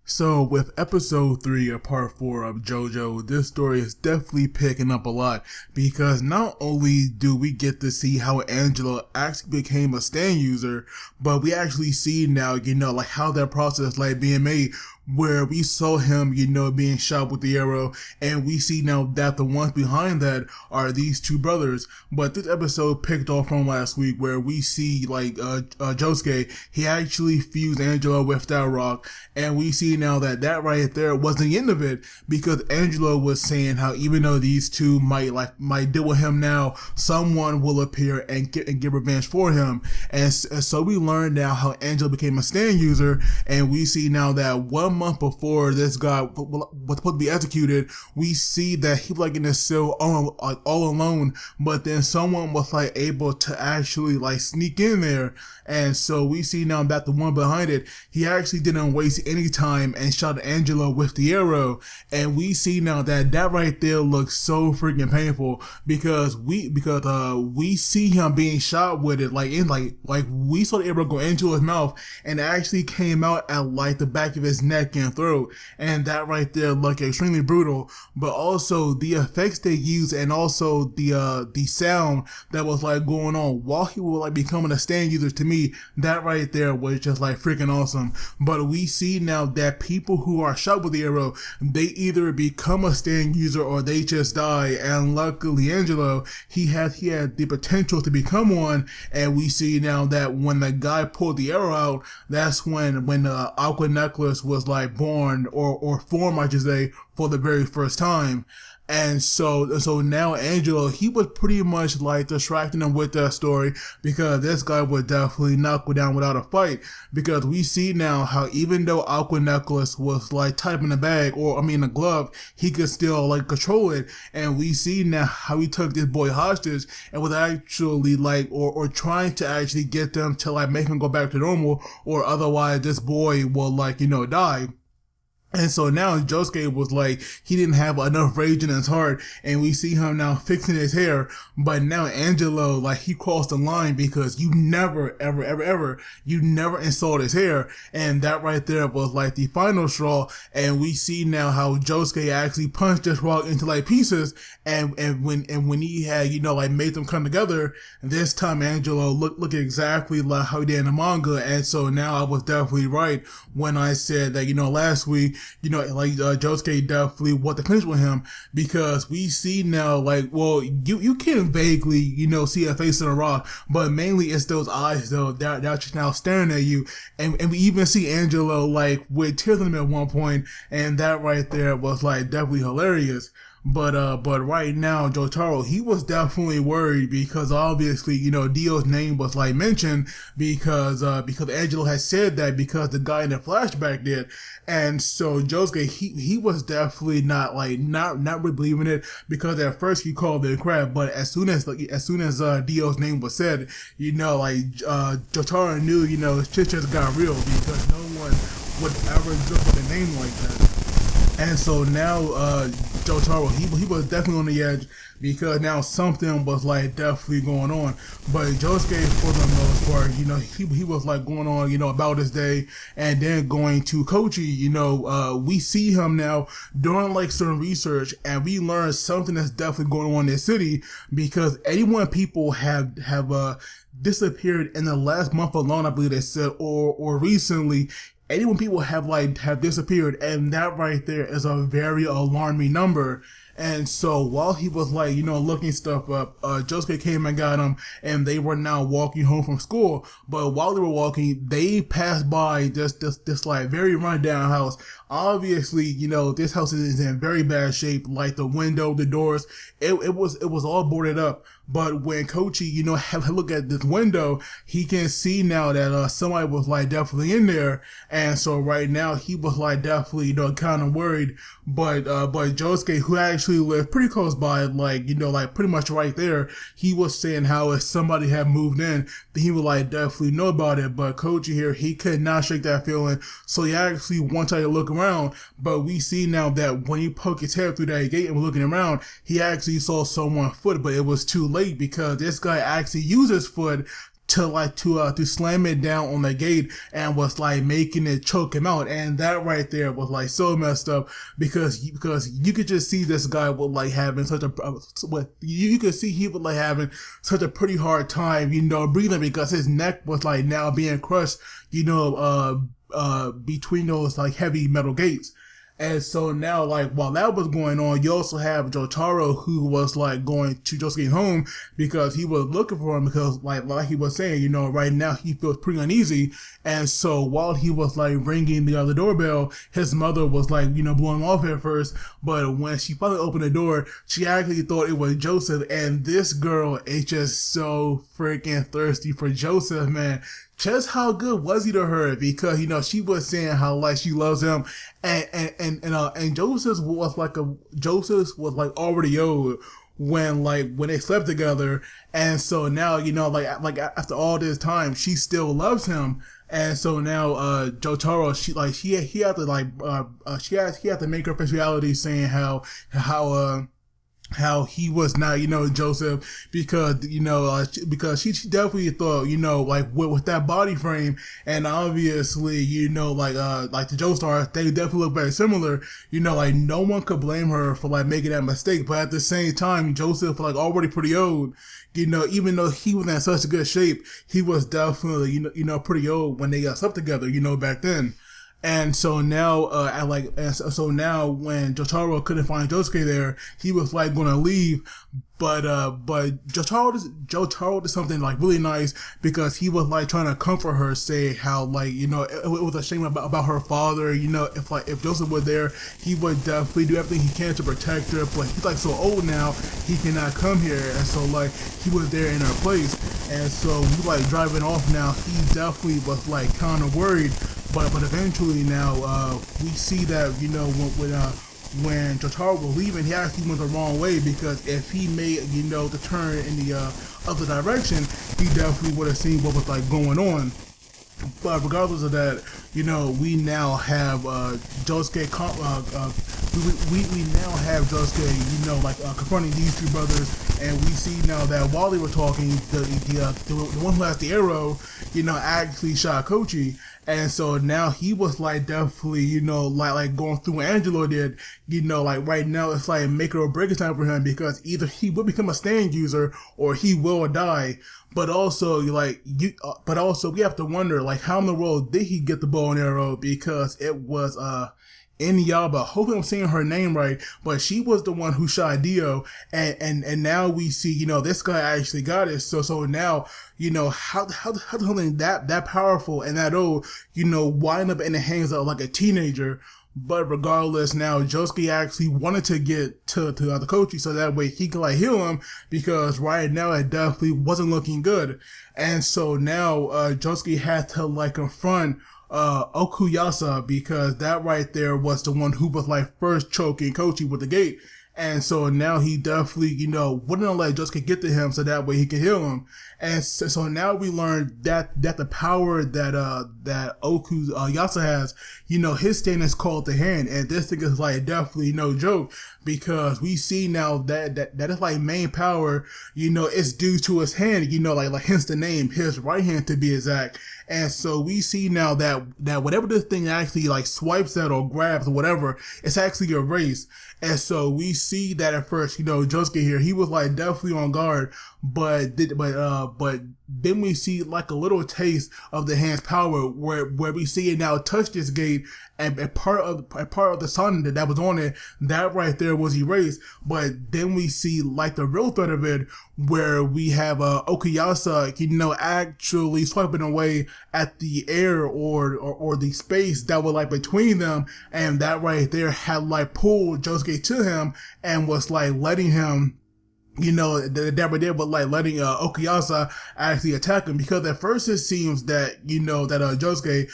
So with episode 3 of part 4 of JoJo, this story is definitely picking up a lot because not only do we get to see how Angela actually became a stand user, but we actually see now, like how that process being made, where we saw him, being shot with the arrow, and we see now that the ones behind that are these two brothers. But this episode picked off from last week where we see Josuke, he actually fused Angela with that rock, and we see now that right there wasn't the end of it, because Angela was saying how even though these two might deal with him now, someone will appear and get revenge for him. And so we learn now how Angela became a stand user, and we see now that 1 month before this guy was supposed to be executed, we see that he was in a cell all alone, but then someone was able to actually sneak in there. And so we see now that the one behind it, he actually didn't waste any time and shot Angela with the arrow. And we see now that right there looks so freaking painful, because we see him being shot with it, we saw the arrow go into his mouth and it actually came out at the back of his neck and throat, and that right there looked extremely brutal. But also the effects they used, and also the sound that was going on while he was becoming a stand user, to me that right there was just freaking awesome. But we see now that people who are shot with the arrow, they either become a stand user or they just die. And luckily Angelo, he had the potential to become one. And we see now that when the guy pulled the arrow out, that's when the Aqua Necklace was born or formed, I should say, for the very first time. And so now Angelo, he was pretty much distracting him with that story, because this guy would definitely knock him down without a fight. Because we see now how even though Aqua Necklace was tied in a bag, or a glove, he could still control it. And we see now how he took this boy hostage and was actually or trying to actually get them to make him go back to normal, or otherwise this boy will die. And so now Josuke was he didn't have enough rage in his heart, and we see him now fixing his hair. But now Angelo, he crossed the line, because you never, ever, you never insult his hair. And that right there was the final straw. And we see now how Josuke actually punched this rock into pieces. And when he had, made them come together, this time Angelo looked exactly like how he did in the manga. And so now I was definitely right when I said that, last week, Josuke definitely want to finish with him, because we see now, you can vaguely, see a face in a rock, but mainly it's those eyes, though, that just now staring at you. And we even see Angelo, with tears in them at one point, and that right there was, definitely hilarious. But right now, Jotaro, he was definitely worried, because obviously, Dio's name was mentioned, because Angelo had said that, because the guy in the flashback did. And so Josuke, he was definitely not really believing it, because at first he called it crap, but as soon as Dio's name was said, Jotaro knew, shit just got real, because no one would ever joke with a name like that. And so now, Jotaro, he was definitely on the edge, because now something was definitely going on. But Josuke, for the most part, he was going on, about his day, and then going to Koichi. We see him now doing certain research, and we learn something that's definitely going on in this city, because 81 people have disappeared in the last month alone, I believe they said, or recently. 81 people have disappeared, and that right there is a very alarming number. And so while he was looking stuff up, Josuke came and got him, and they were now walking home from school. But while they were walking, they passed by this very rundown house. Obviously, this house is in very bad shape, the window, the doors, it was all boarded up. But when Koichi, have a look at this window, he can see now that somebody was definitely in there. And so right now he was definitely kind of worried. But Josuke, who actually lived pretty close by, pretty much right there, he was saying how if somebody had moved in, then he would definitely know about it. But Koichi here, he could not shake that feeling, so he actually wanted to look around. But we see now that when he poked his head through that gate and was looking around, he actually saw someone's foot, but it was too late, because this guy actually used his foot to slam it down on the gate and was like making it choke him out. And that right there was like so messed up because you could just see this guy was like having such a you could see he was like having such a pretty hard time, breathing, because his neck was like now being crushed, between those like heavy metal gates. And so now, like, while that was going on, you also have Jotaro, who was like going to Josuke's home because he was looking for him, because like he was saying, right now he feels pretty uneasy. And so while he was like ringing the other doorbell, his mother was like, blowing off at first. But when she finally opened the door, she actually thought it was Joseph. And this girl is just so freaking thirsty for Joseph, man. Just how good was he to her? Because, she was saying how like she loves him, and Joseph was like already old when they slept together. And so now, like after all this time, she still loves him. And so now, Jotaro, he had to make her face reality, saying how he was not, Joseph, because she definitely thought, like with that body frame, and obviously, like the Joestars, they definitely look very similar, like no one could blame her for like making that mistake. But at the same time, Joseph like already pretty old, even though he was in such a good shape, he was definitely, pretty old when they got slept together, back then. And so now, so now when Jotaro couldn't find Josuke there, he was like going to leave. But Jotaro did something like really nice, because he was like trying to comfort her, say how like, it was a shame about her father. If Joseph were there, he would definitely do everything he can to protect her. But he's like so old now, he cannot come here. And so like he was there in her place. And so we like driving off now, he definitely was like kind of worried. But eventually now, we see that, when Jotaro was leaving, he actually went the wrong way, because if he made, the turn in the other direction, he definitely would have seen what was like going on. But regardless of that, we now have Josuke. We now have Josuke, confronting these two brothers, and we see now that while they were talking, the one who has the arrow, actually shot Koichi. And so now he was like definitely, like going through what Angelo did, like right now it's like make or break time for him, because either he will become a stand user or he will die. But also we have to wonder, like, how in the world did he get the bow and arrow? Because it was, Inyaba, hopefully I'm saying her name right, but she was the one who shot Dio, and now we see, this guy actually got it. So now, how something that powerful and that old, wind up in the hands of like a teenager. But regardless, now Josuke actually wanted to get to the Koichi, so that way he could like heal him, because right now it definitely wasn't looking good. And so now Josuke had to like confront Okuyasa, because that right there was the one who was like first choking Koichi with the gate. And so now he definitely, wouldn't let Josuke get to him, so that way he could heal him. And so now we learned that the power that Okuyasa has, his stand is called the hand. And this thing is like definitely no joke, because we see now that is like main power, it's due to his hand, like hence the name, his right hand to be exact. And so we see now that whatever this thing actually like swipes at or grabs or whatever, it's actually erased. And so we see that at first, Josuke here, he was like definitely on guard, but then we see like a little taste of the hand's power, where we see it now touch this gate, and a part of the sun that was on it, that right there was erased. But then we see like the real threat of it, where we have Okuyasa, actually swiping away at the air or the space that was like between them, and that right there had like pulled Josuke to him and was like letting him, that were there, but like letting Okuyasa actually attack him. Because at first it seems that Josuke,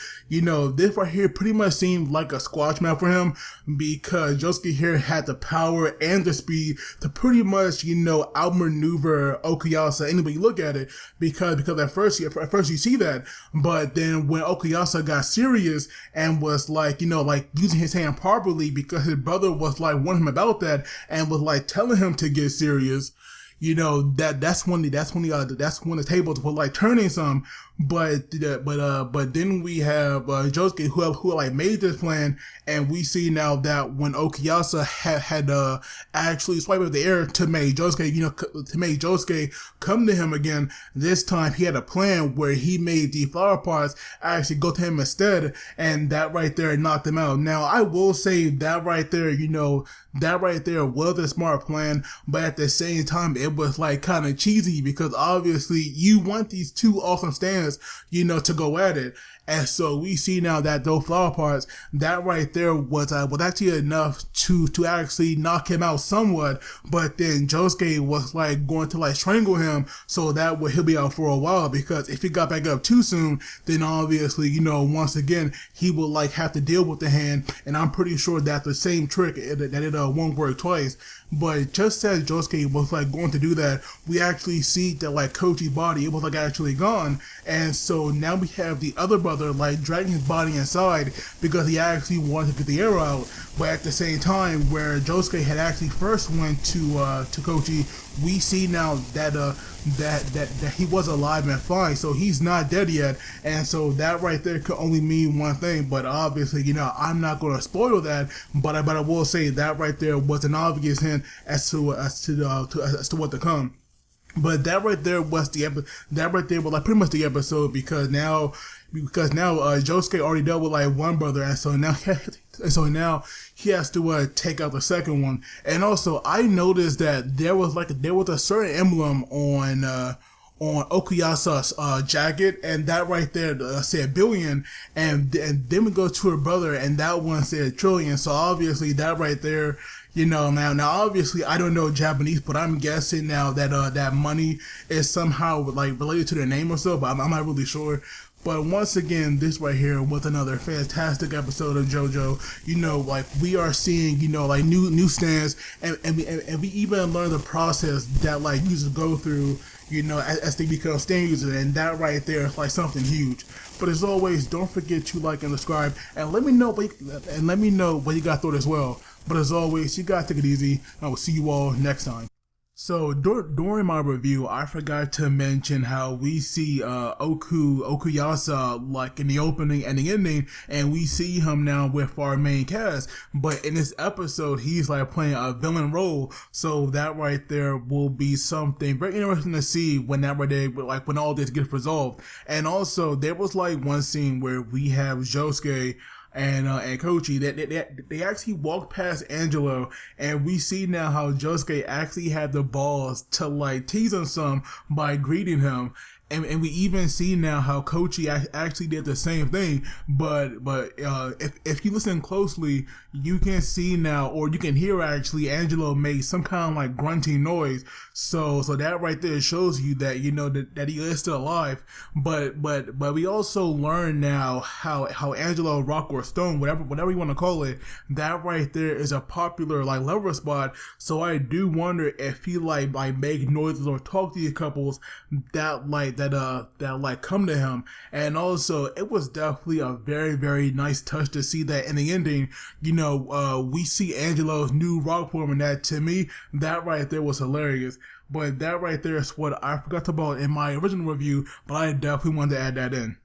this right here pretty much seemed like a squash match for him, because Josuke here had the power and the speed to pretty much outmaneuver Okuyasa anyway you look at it. Because at first you see that, but then when Okuyasa got serious and was like using his hand properly, because his brother was like warning him about that and was like telling him to get serious, that's when the tables were like turning some. But then we have Josuke who like made this plan, and we see now that when Okuyasa had actually swiped up the air to make Josuke come to him again. This time he had a plan where he made the flower pots actually go to him instead, and that right there knocked him out. Now I will say that right there, that right there was a smart plan, but at the same time it was like kind of cheesy, because obviously you want these two awesome stands, to go at it. And so we see now that those flower parts, that right there was actually enough to actually knock him out somewhat. But then Josuke was like going to like strangle him, so that he'll be out for a while, because if he got back up too soon, then obviously, once again, he will like have to deal with the hand. And I'm pretty sure that the same trick that it won't work twice. But just as Josuke was like going to do that, we actually see that like Koichi's body, it was like actually gone. And so now we have the other brother like dragging his body inside, because he actually wanted to get the arrow out. But at the same time, where Josuke had actually first went to Koichi, we see now that that he was alive and fine, so he's not dead yet. And so that right there could only mean one thing. But obviously, I'm not going to spoil that, but I will say that right there was an obvious hint as to what to come. But that right there was like pretty much the episode, because now Josuke already dealt with like one brother, and so now he has to take out the second one. And also I noticed that there was a certain emblem on Okuyasa's jacket, and that right there said billion, and then we go to her brother, and that one said trillion. So obviously that right there, now obviously I don't know Japanese, but I'm guessing now that that money is somehow like related to their name or so, but I'm not really sure. But once again, this right here was another fantastic episode of JoJo. Like we are seeing, like new stands, and we even learn the process that like users go through, as they become stand users, and that right there is like something huge. But as always, don't forget to like and subscribe, and let me know what you got through as well. But as always, you guys take it easy. I will see you all next time. So during my review, I forgot to mention how we see Okuyasa like in the opening and the ending, and we see him now with our main cast. But in this episode, he's like playing a villain role. So that right there will be something very interesting to see when when all this gets resolved. And also there was like one scene where we have Josuke and Koichi, they actually walked past Angelo, and we see now how Josuke actually had the balls to like tease him some by greeting him. And we even see now how Koichi actually did the same thing, but if you listen closely, you can see now, or you can hear actually, Angelo made some kind of like grunting noise. So that right there shows you that that he is still alive. But we also learn now how Angelo, rock or stone, whatever you want to call it, that right there is a popular like lover spot. So I do wonder if he like make noises or talk to these couples that come to him. And also it was definitely a very, very nice touch to see that in the ending, we see Angelo's new rock form, and that to me, that right there was hilarious. But that right there is what I forgot about in my original review, but I definitely wanted to add that in.